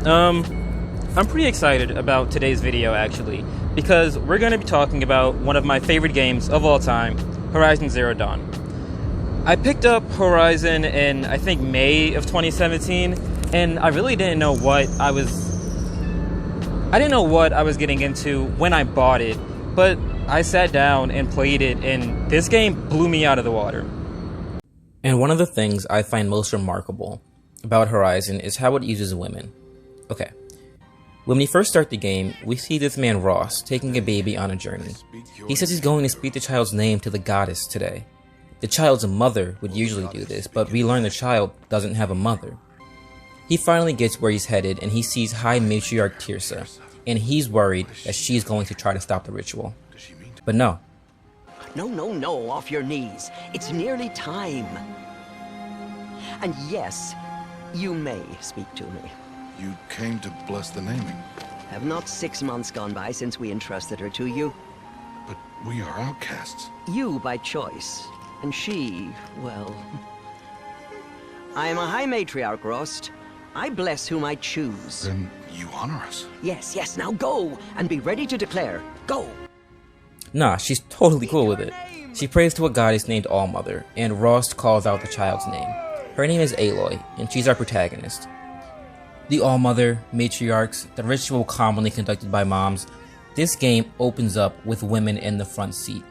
I'm pretty excited about today's video actually, because we're going to be talking about one of my favorite games of all time, Horizon Zero Dawn. I picked up Horizon in, I think, May of 2017, and I really didn't know what I was getting into when I bought it, but I sat down and played it, and this game blew me out of the water. And one of the things I find most remarkable about Horizon is how it uses women. Okay, when we first start the game, we see this man Ross taking a baby on a journey. He says he's going to speak the child's name to the goddess today. The child's mother would usually do this, but we learn the child doesn't have a mother. He finally gets where he's headed, and he sees High Matriarch Tirsa, and he's worried that she's going to try to stop the ritual. But no. No, off your knees. It's nearly time. And yes, you may speak to me. You came to bless the naming. Have not 6 months gone by since we entrusted her to you? But we are outcasts. You by choice, and she, well... I am a High Matriarch, Rost. I bless whom I choose. Then you honor us. Yes, now go, and be ready to declare. Go! Nah, she's totally cool with it. She prays to a goddess named Allmother, and Rost calls out the child's name. Her name is Aloy, and she's our protagonist. The Allmother, matriarchs, the ritual commonly conducted by moms, this game opens up with women in the front seat.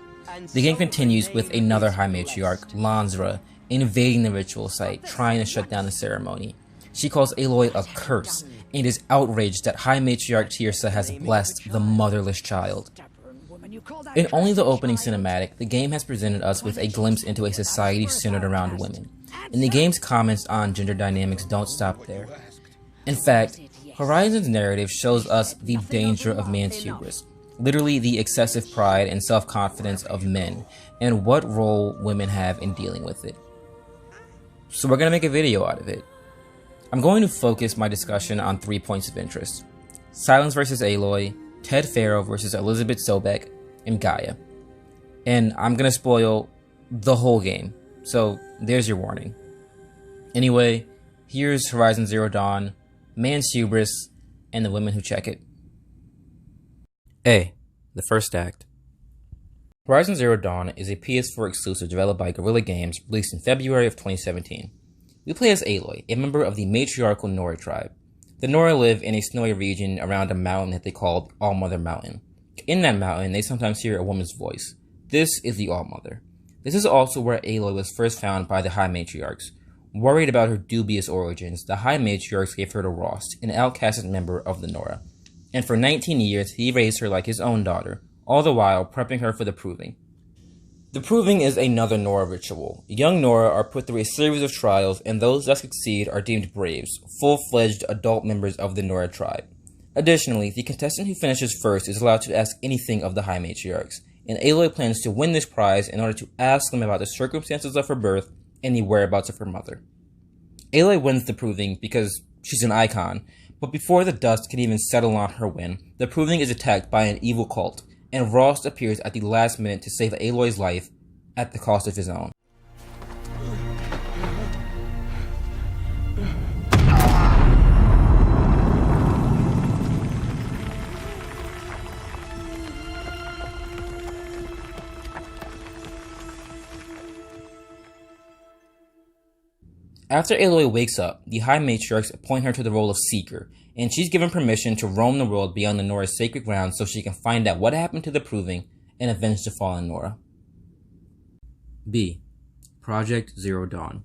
The game continues with another High Matriarch, Lansra, invading the ritual site, trying to shut down the ceremony. She calls Aloy a curse, and is outraged that High Matriarch Tirsa has blessed the motherless child. In only the opening cinematic, the game has presented us with a glimpse into a society centered around women, and the game's comments on gender dynamics don't stop there. In fact, Horizon's narrative shows us the danger of man's hubris, literally the excessive pride and self-confidence of men, and what role women have in dealing with it. So we're going to make a video out of it. I'm going to focus my discussion on 3 points of interest: Silence versus Aloy, Ted Faro versus Elizabeth Sobek, and Gaia. And I'm going to spoil the whole game, so there's your warning. Anyway, here's Horizon Zero Dawn, man's hubris, and the women who check it. A. The first act. Horizon Zero Dawn is a PS4 exclusive developed by Guerrilla Games, released in February of 2017. We play as Aloy, a member of the matriarchal Nora tribe. The Nora live in a snowy region around a mountain that they call Allmother Mountain. In that mountain, they sometimes hear a woman's voice. This is the Allmother. This is also where Aloy was first found by the High Matriarchs. Worried about her dubious origins, the High Matriarchs gave her to Rost, an outcasted member of the Nora. And for 19 years, he raised her like his own daughter, all the while prepping her for the Proving. The Proving is another Nora ritual. Young Nora are put through a series of trials, and those that succeed are deemed braves, full-fledged adult members of the Nora tribe. Additionally, the contestant who finishes first is allowed to ask anything of the High Matriarchs, and Aloy plans to win this prize in order to ask them about the circumstances of her birth and the whereabouts of her mother. Aloy wins the Proving because she's an icon, but before the dust can even settle on her win, the Proving is attacked by an evil cult, and Rost appears at the last minute to save Aloy's life at the cost of his own. After Aloy wakes up, the High Matriarchs appoint her to the role of Seeker, and she's given permission to roam the world beyond the Nora's sacred grounds so she can find out what happened to the Proving and avenge the fallen Nora. B. Project Zero Dawn.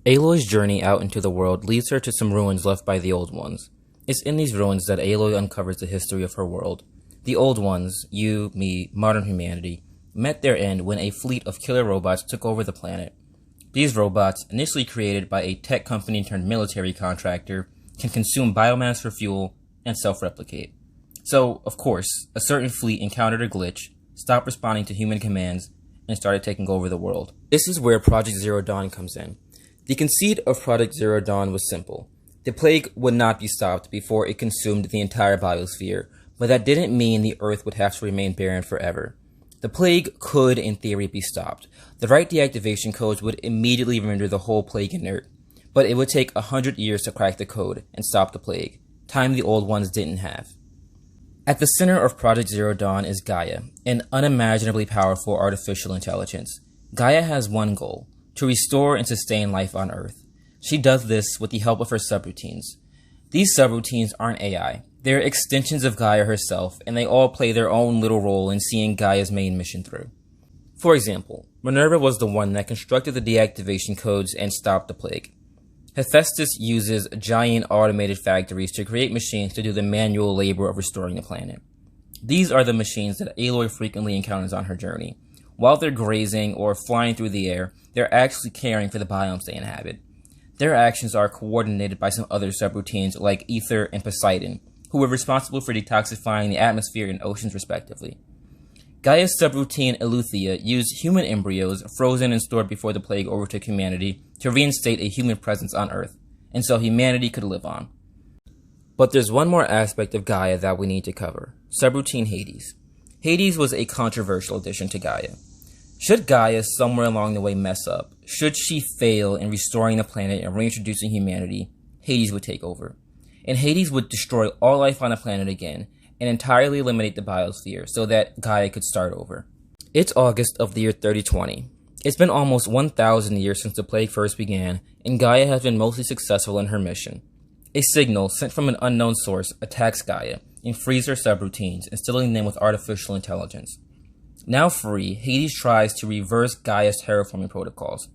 Aloy's journey out into the world leads her to some ruins left by the Old Ones. It's in these ruins that Aloy uncovers the history of her world. The Old Ones, you, me, modern humanity, met their end when a fleet of killer robots took over the planet. These robots, initially created by a tech company turned military contractor, can consume biomass for fuel and self-replicate. So, of course, a certain fleet encountered a glitch, stopped responding to human commands, and started taking over the world. This is where Project Zero Dawn comes in. The conceit of Project Zero Dawn was simple. The plague would not be stopped before it consumed the entire biosphere, but that didn't mean the Earth would have to remain barren forever. The plague could, in theory, be stopped. The right deactivation codes would immediately render the whole plague inert, but it would take 100 years to crack the code and stop the plague. time the old ones didn't have. At the center of Project Zero Dawn is Gaia, an unimaginably powerful artificial intelligence. Gaia has one goal: to restore and sustain life on Earth. She does this with the help of her subroutines. These subroutines aren't AI. They're extensions of Gaia herself, and they all play their own little role in seeing Gaia's main mission through. For example, Minerva was the one that constructed the deactivation codes and stopped the plague. Hephaestus uses giant automated factories to create machines to do the manual labor of restoring the planet. These are the machines that Aloy frequently encounters on her journey. While they're grazing or flying through the air, they're actually caring for the biomes they inhabit. Their actions are coordinated by some other subroutines like Ether and Poseidon, who are responsible for detoxifying the atmosphere and oceans respectively. Gaia's subroutine Eleuthia used human embryos frozen and stored before the plague overtook humanity to reinstate a human presence on Earth, and so humanity could live on. But there's one more aspect of Gaia that we need to cover: subroutine Hades. Hades was a controversial addition to Gaia. Should Gaia somewhere along the way mess up, should she fail in restoring the planet and reintroducing humanity, Hades would take over. And Hades would destroy all life on the planet again, and entirely eliminate the biosphere so that Gaia could start over. It's August of the year 3020. It's been almost 1,000 years since the plague first began, and Gaia has been mostly successful in her mission. A signal sent from an unknown source attacks Gaia and frees her subroutines, instilling them with artificial intelligence. Now free, Hades tries to reverse Gaia's terraforming protocols.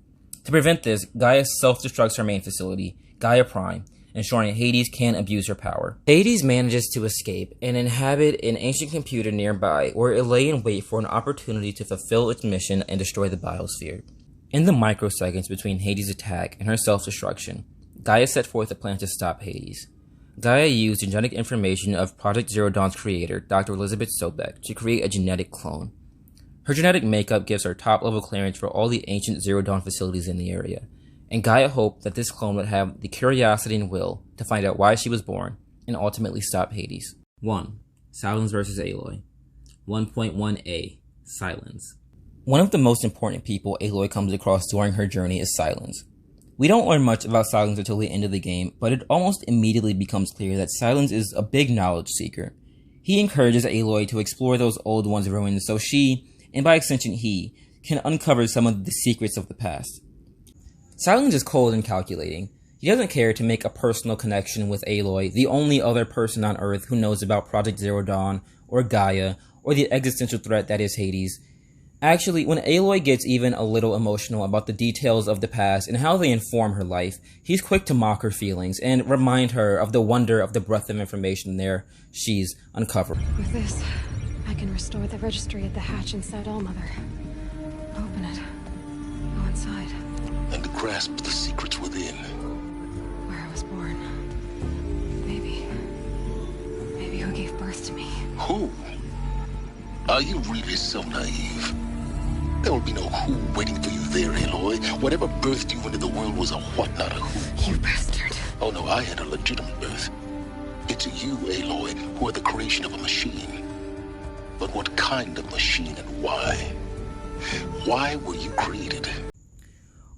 To prevent this, Gaia self-destructs her main facility, Gaia Prime, ensuring Hades can't abuse her power. Hades manages to escape and inhabit an ancient computer nearby where it lay in wait for an opportunity to fulfill its mission and destroy the biosphere. In the microseconds between Hades' attack and her self-destruction, Gaia set forth a plan to stop Hades. Gaia used genetic information of Project Zero Dawn's creator, Dr. Elizabeth Sobek, to create a genetic clone. Her genetic makeup gives her top-level clearance for all the ancient Zero Dawn facilities in the area, and Gaia hoped that this clone would have the curiosity and will to find out why she was born and ultimately stop Hades. 1. Silence vs. Aloy. 1.1a. Silence. One of the most important people Aloy comes across during her journey is Silence. We don't learn much about Silence until the end of the game, but it almost immediately becomes clear that Silence is a big knowledge seeker. He encourages Aloy to explore those old ones' ruins so she, and by extension he, can uncover some of the secrets of the past. Silence is cold and calculating. He doesn't care to make a personal connection with Aloy, the only other person on Earth who knows about Project Zero Dawn, or Gaia, or the existential threat that is Hades. Actually, when Aloy gets even a little emotional about the details of the past and how they inform her life, he's quick to mock her feelings and remind her of the wonder of the breadth of information there she's uncovered. With this, I can restore the registry at the hatch inside Allmother. Open it. Go inside. And to grasp the secrets within. Where I was born. Maybe who gave birth to me. Who? Are you really so naive? There will be no who waiting for you there, Aloy. Whatever birthed you into the world was a what, not a who. You bastard. Oh no, I had a legitimate birth. It's you, Aloy, who are the creation of a machine. But what kind of machine and why? Why were you created?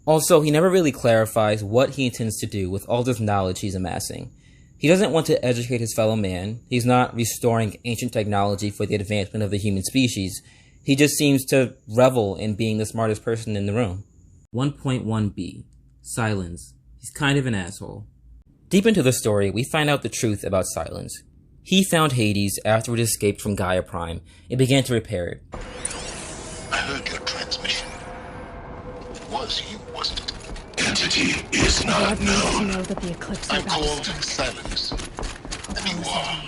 Also, he never really clarifies what he intends to do with all this knowledge he's amassing. He doesn't want to educate his fellow man. He's not restoring ancient technology for the advancement of the human species. He just seems to revel in being the smartest person in the room. 1.1b. Silence. He's kind of an asshole. Deep into the story, we find out the truth about Silence. He found Hades after it escaped from Gaia Prime and began to repair it. I heard your transmission. It was you, wasn't it? Entity is not God needs to known. know that the eclipse I are about to called start. silence. And you are.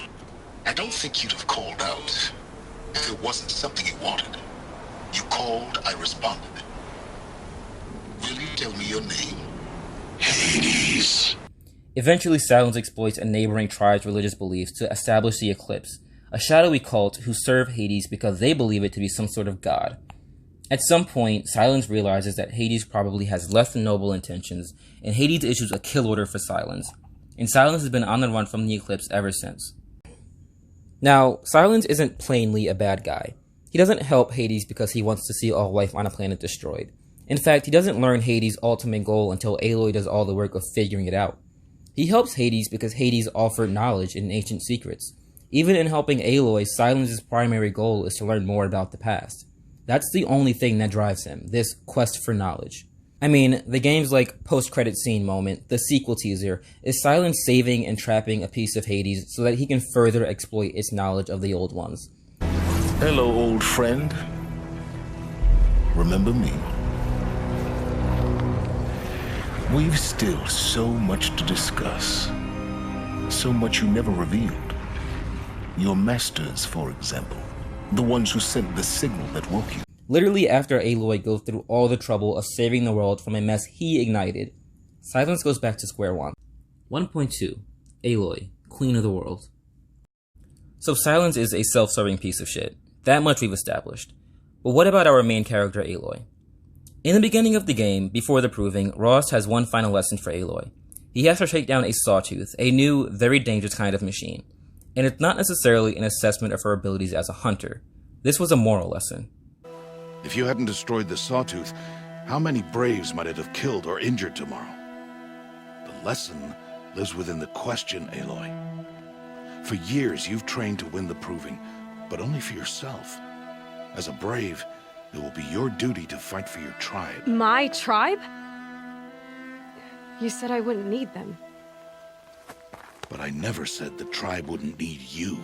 I don't think you'd have called out if it wasn't something you wanted. You called, I responded. Will you tell me your name? Hades. Eventually, Silence exploits a neighboring tribe's religious beliefs to establish the Eclipse, a shadowy cult who serve Hades because they believe it to be some sort of god. At some point, Silence realizes that Hades probably has less than noble intentions, and Hades issues a kill order for Silence. And Silence has been on the run from the Eclipse ever since. Now, Silence isn't plainly a bad guy. He doesn't help Hades because he wants to see all life on a planet destroyed. In fact, he doesn't learn Hades' ultimate goal until Aloy does all the work of figuring it out. He helps Hades because Hades offered knowledge and ancient secrets. Even in helping Aloy, Silence's primary goal is to learn more about the past. That's the only thing that drives him, this quest for knowledge. I mean, the game's like post-credit scene moment, the sequel teaser, is Silence saving and trapping a piece of Hades so that he can further exploit its knowledge of the old ones. Hello, old friend. Remember me? We've still so much to discuss. So much you never revealed. Your masters, for example. The ones who sent the signal that woke you. Literally after Aloy goes through all the trouble of saving the world from a mess he ignited, Silence goes back to square one. 1.2. Aloy, Queen of the World. So Silence is a self-serving piece of shit. That much we've established. But what about our main character, Aloy? In the beginning of the game, before the proving, Rost has one final lesson for Aloy. He has her take down a sawtooth, a new, very dangerous kind of machine. And it's not necessarily an assessment of her abilities as a hunter. This was a moral lesson. If you hadn't destroyed the sawtooth, how many braves might it have killed or injured tomorrow? The lesson lives within the question, Aloy. For years, you've trained to win the proving, but only for yourself. As a brave, it will be your duty to fight for your tribe. My tribe? You said I wouldn't need them. But I never said the tribe wouldn't need you.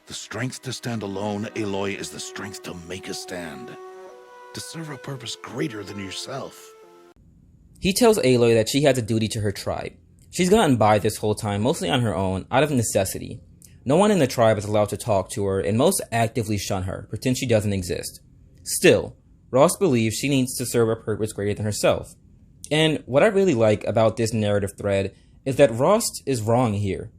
The strength to stand alone, Aloy, is the strength to make a stand. To serve a purpose greater than yourself. He tells Aloy that she has a duty to her tribe. She's gotten by this whole time mostly on her own, out of necessity. No one in the tribe is allowed to talk to her, and most actively shun her, pretend she doesn't exist. Still, Ross believes she needs to serve a purpose greater than herself. And what I really like about this narrative thread is that Rost is wrong here.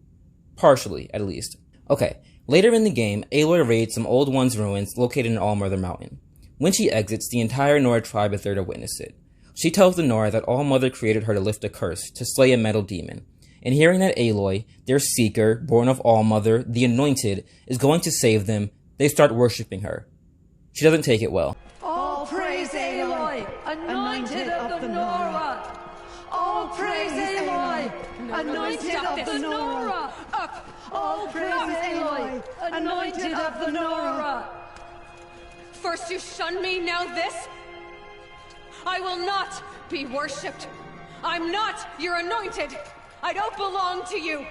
Partially, at least. Okay, later in the game, Aloy raids some Old One's ruins located in Allmother Mountain. When she exits, the entire Nora tribe is there to witness it. She tells the Nora that Allmother created her to lift a curse, to slay a metal demon. And hearing that Aloy, their seeker, born of Allmother, the Anointed, is going to save them, they start worshipping her. She doesn't take it well. All praise Aloy, anointed of the Nora. All praise Aloy, anointed of the Nora. Up. All praise Aloy, anointed of the Nora. First you shun me, now this? I will not be worshipped. I'm not your anointed. I don't belong to you.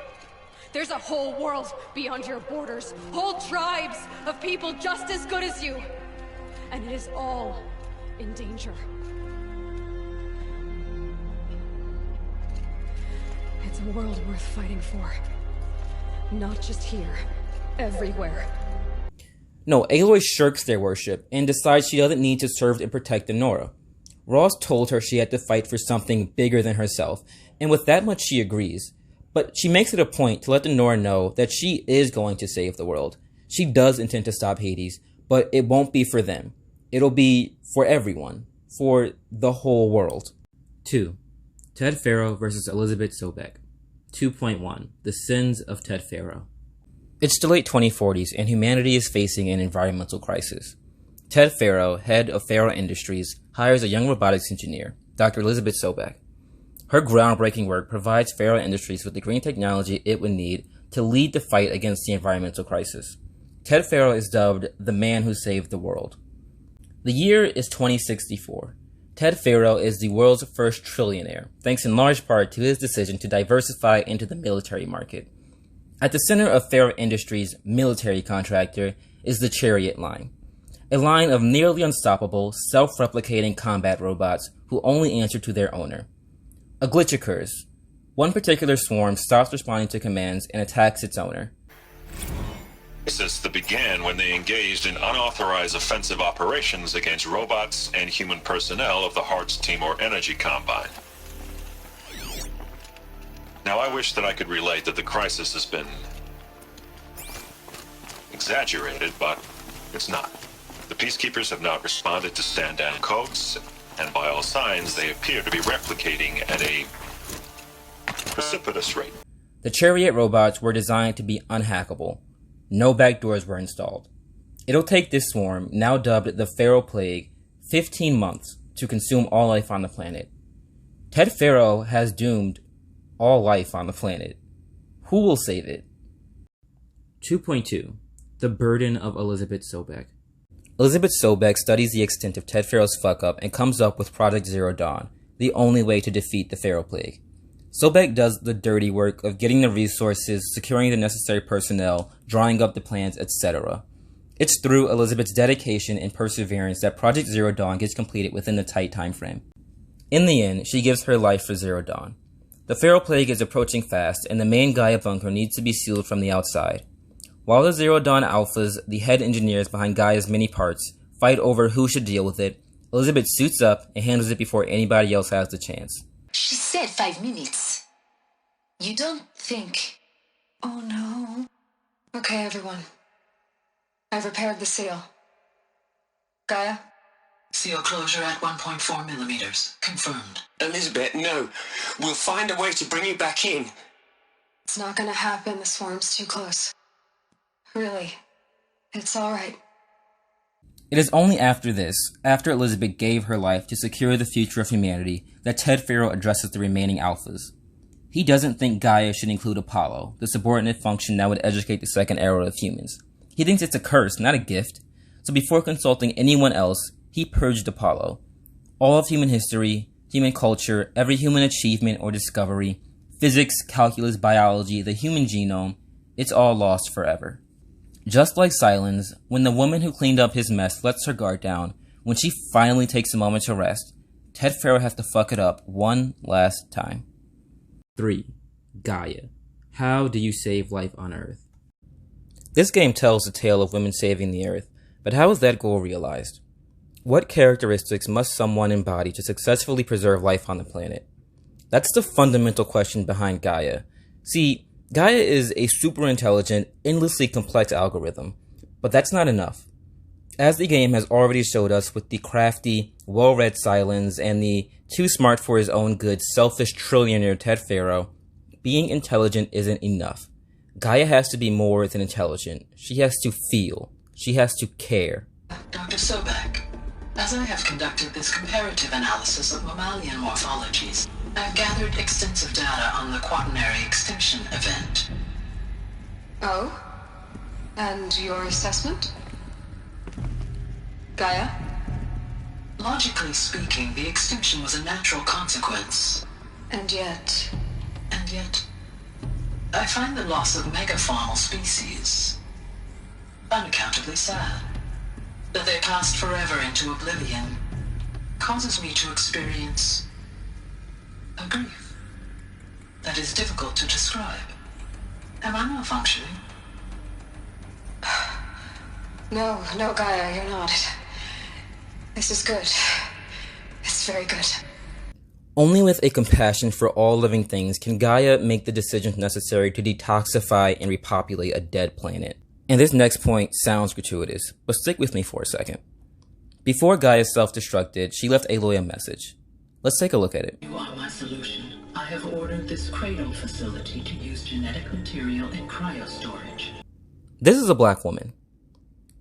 There's a whole world beyond your borders, whole tribes of people just as good as you. And it is all in danger. It's a world worth fighting for. Not just here, everywhere. No, Aloy shirks their worship and decides she doesn't need to serve and protect the Nora. Ross told her she had to fight for something bigger than herself, and with that much she agrees. But she makes it a point to let the Nora know that she is going to save the world. She does intend to stop Hades, but it won't be for them. It'll be for everyone. For the whole world. 2. Ted Faro versus Elizabeth Sobek. 2.1. The Sins of Ted Faro. It's the late 2040s and humanity is facing an environmental crisis. Ted Faro, head of Faro Industries, hires a young robotics engineer, Dr. Elizabeth Sobek. Her groundbreaking work provides Faro Industries with the green technology it would need to lead the fight against the environmental crisis. Ted Faro is dubbed the man who saved the world. The year is 2064. Ted Faro is the world's first trillionaire, thanks in large part to his decision to diversify into the military market. At the center of Faro Industries' military contractor is the Chariot line, a line of nearly unstoppable, self-replicating combat robots who only answer to their owner. A glitch occurs. One particular swarm stops responding to commands and attacks its owner. Since that began when they engaged in unauthorized offensive operations against robots and human personnel of the Hearts Timor Energy Combine. Now I wish that I could relate that the crisis has been exaggerated, but it's not. The peacekeepers have not responded to stand-down codes, and by all signs they appear to be replicating at a precipitous rate. The Chariot robots were designed to be unhackable. No backdoors were installed. It'll take this swarm, now dubbed the Faro Plague, 15 months to consume all life on the planet. Ted Faro has doomed all life on the planet. Who will save it? 2.2. The Burden of Elizabeth Sobeck. Elizabeth Sobeck studies the extent of Ted Faro's fuck-up and comes up with Project Zero Dawn, the only way to defeat the Faro Plague. Sobeck does the dirty work of getting the resources, securing the necessary personnel, drawing up the plans, etc. It's through Elizabeth's dedication and perseverance that Project Zero Dawn gets completed within the tight time frame. In the end, she gives her life for Zero Dawn. The Faro Plague is approaching fast, and the main Gaia bunker needs to be sealed from the outside. While the Zero Dawn Alphas, the head engineers behind Gaia's many parts, fight over who should deal with it, Elizabeth suits up and handles it before anybody else has the chance. She said 5 minutes. You don't think... Oh no. Okay, everyone. I've repaired the seal. Gaia? Seal closure at 1.4 millimeters. Confirmed. Elizabeth, no. We'll find a way to bring you back in. It's not gonna happen. The swarm's too close. Really. It's alright. It is only after this, after Elizabeth gave her life to secure the future of humanity, that Ted Faro addresses the remaining Alphas. He doesn't think Gaia should include Apollo, the subordinate function that would educate the second era of humans. He thinks it's a curse, not a gift. So before consulting anyone else, he purged Apollo. All of human history, human culture, every human achievement or discovery, physics, calculus, biology, the human genome, it's all lost forever. Just like Silence, when the woman who cleaned up his mess lets her guard down, when she finally takes a moment to rest, Ted Faro has to fuck it up one last time. 3. Gaia. How do you save life on Earth? This game tells the tale of women saving the Earth, but how is that goal realized? What characteristics must someone embody to successfully preserve life on the planet? That's the fundamental question behind Gaia. See, Gaia is a super intelligent, endlessly complex algorithm, but that's not enough. As the game has already showed us with the crafty, well-read Silence and the too smart for his own good, selfish trillionaire Ted Faro, being intelligent isn't enough. Gaia has to be more than intelligent. She has to feel. She has to care. Dr. Sobeck, as I have conducted this comparative analysis of mammalian morphologies, I've gathered extensive data on the quaternary extinction event. Oh? And your assessment? Gaia? Logically speaking, the extinction was a natural consequence. And yet, I find the loss of megafaunal species unaccountably sad. That they passed forever into oblivion causes me to experience a grief that is difficult to describe. Am I malfunctioning? No, Gaia, you're not. This is good. It's very good. Only with a compassion for all living things can Gaia make the decisions necessary to detoxify and repopulate a dead planet. And this next point sounds gratuitous, but stick with me for a second. Before Gaia self-destructed, she left Aloy a message. Let's take a look at it. You are my solution. I have ordered this cradle facility to use genetic material in cryostorage. This is a black woman.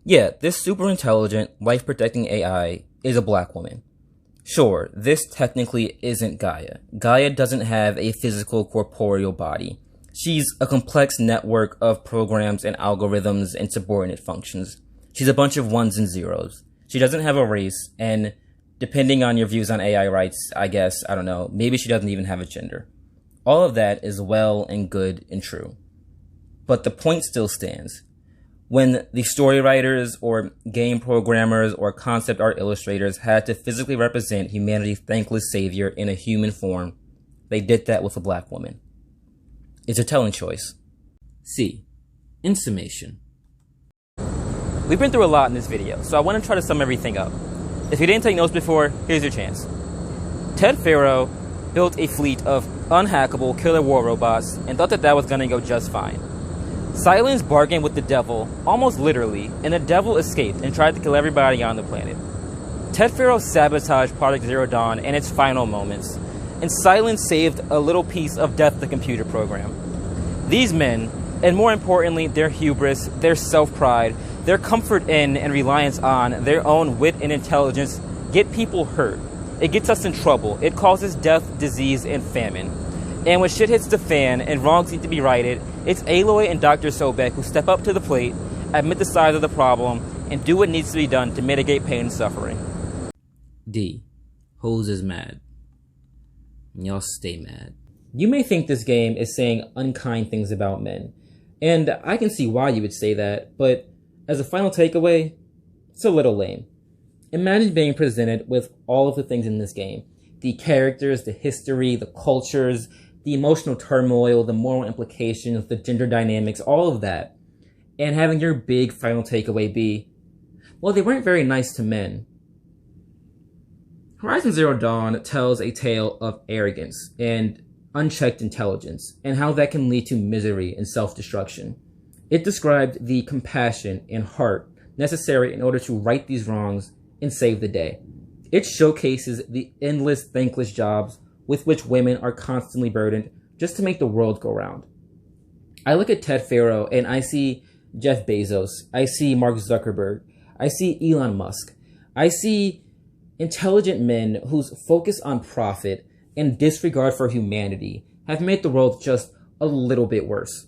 Yeah, this super intelligent, life-protecting AI is a black woman. Sure, this technically isn't Gaia. Gaia doesn't have a physical, corporeal body. She's a complex network of programs and algorithms and subordinate functions. She's a bunch of ones and zeros. She doesn't have a race, and depending on your views on AI rights, I guess, I don't know, maybe she doesn't even have a gender. All of that is well and good and true. But the point still stands. When the story writers or game programmers or concept art illustrators had to physically represent humanity's thankless savior in a human form, they did that with a black woman. It's a telling choice. C. In summation. We've been through a lot in this video, so I want to try to sum everything up. If you didn't take notes before, here's your chance. Ted Faro built a fleet of unhackable killer war robots and thought that was going to go just fine. Silence bargained with the devil, almost literally, and the devil escaped and tried to kill everybody on the planet. Ted Faro sabotaged Project Zero Dawn and its final moments, and Silence saved a little piece of Death the Computer program. These men, and more importantly, their hubris, their self-pride, their comfort in and reliance on their own wit and intelligence get people hurt. It gets us in trouble. It causes death, disease, and famine. And when shit hits the fan and wrongs need to be righted, it's Aloy and Dr. Sobek who step up to the plate, admit the size of the problem, and do what needs to be done to mitigate pain and suffering. D. Hose is mad. Y'all stay mad. You may think this game is saying unkind things about men, and I can see why you would say that, but as a final takeaway, it's a little lame. Imagine being presented with all of the things in this game. The characters, the history, the cultures, the emotional turmoil, the moral implications, the gender dynamics, all of that. And having your big final takeaway be, well, they weren't very nice to men. Horizon Zero Dawn tells a tale of arrogance and unchecked intelligence, and how that can lead to misery and self-destruction. It described the compassion and heart necessary in order to right these wrongs and save the day. It showcases the endless, thankless jobs with which women are constantly burdened just to make the world go round. I look at Ted Faro and I see Jeff Bezos, I see Mark Zuckerberg, I see Elon Musk, I see intelligent men whose focus on profit and disregard for humanity have made the world just a little bit worse.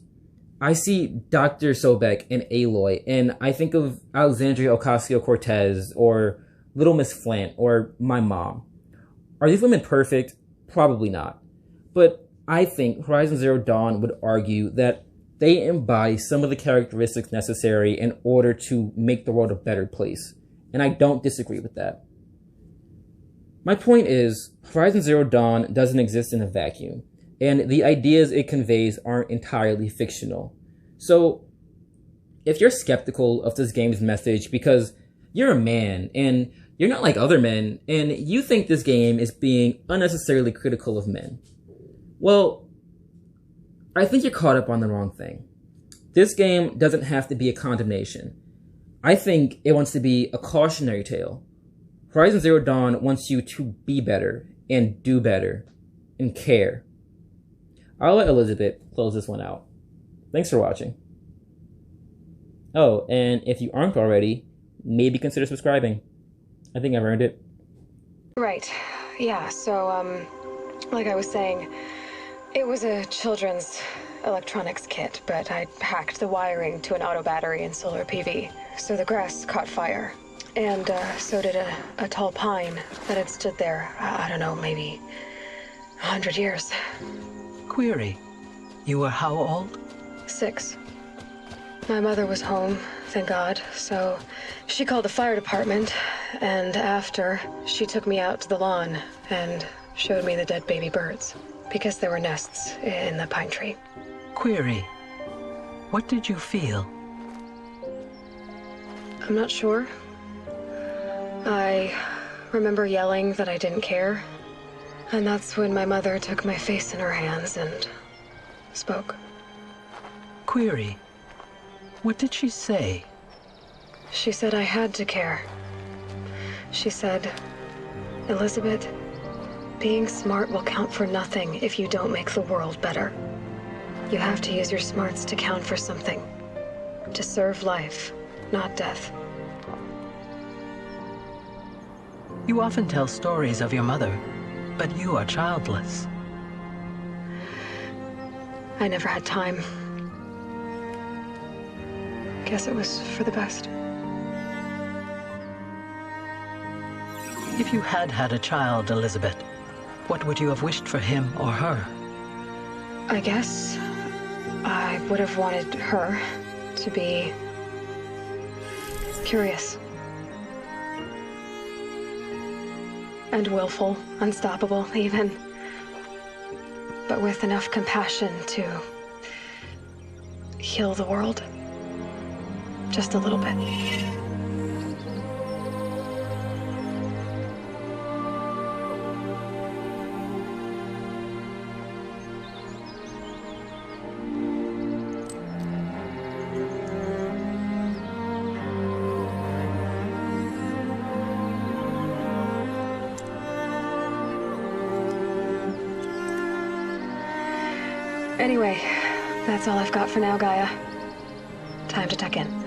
I see Dr. Sobek and Aloy, and I think of Alexandria Ocasio-Cortez, or Little Miss Flant, or my mom. Are these women perfect? Probably not. But I think Horizon Zero Dawn would argue that they embody some of the characteristics necessary in order to make the world a better place. And I don't disagree with that. My point is, Horizon Zero Dawn doesn't exist in a vacuum, and the ideas it conveys aren't entirely fictional. So, if you're skeptical of this game's message because you're a man, and you're not like other men, and you think this game is being unnecessarily critical of men, well, I think you're caught up on the wrong thing. This game doesn't have to be a condemnation. I think it wants to be a cautionary tale. Horizon Zero Dawn wants you to be better, and do better, and care. I'll let Elizabeth close this one out. Thanks for watching. Oh, and if you aren't already, maybe consider subscribing. I think I've earned it. Right. Yeah, so, like I was saying, it was a children's electronics kit, but I hacked the wiring to an auto battery and solar PV, so the grass caught fire. And so did a tall pine that had stood there, I don't know, maybe 100 years. Query, you were how old? 6. My mother was home, thank God, so she called the fire department, and after, she took me out to the lawn and showed me the dead baby birds, because there were nests in the pine tree. Query, what did you feel? I'm not sure. I remember yelling that I didn't care, and that's when my mother took my face in her hands and spoke. Query, what did she say? She said I had to care. She said, Elizabeth, being smart will count for nothing if you don't make the world better. You have to use your smarts to count for something. To serve life, not death. You often tell stories of your mother, but you are childless. I never had time. Guess it was for the best. If you had had a child, Elizabeth, what would you have wished for him or her? I guess I would have wanted her to be curious. And willful, unstoppable, even. But with enough compassion to heal the world. Just a little bit. Anyway, that's all I've got for now, Gaia. Time to tuck in.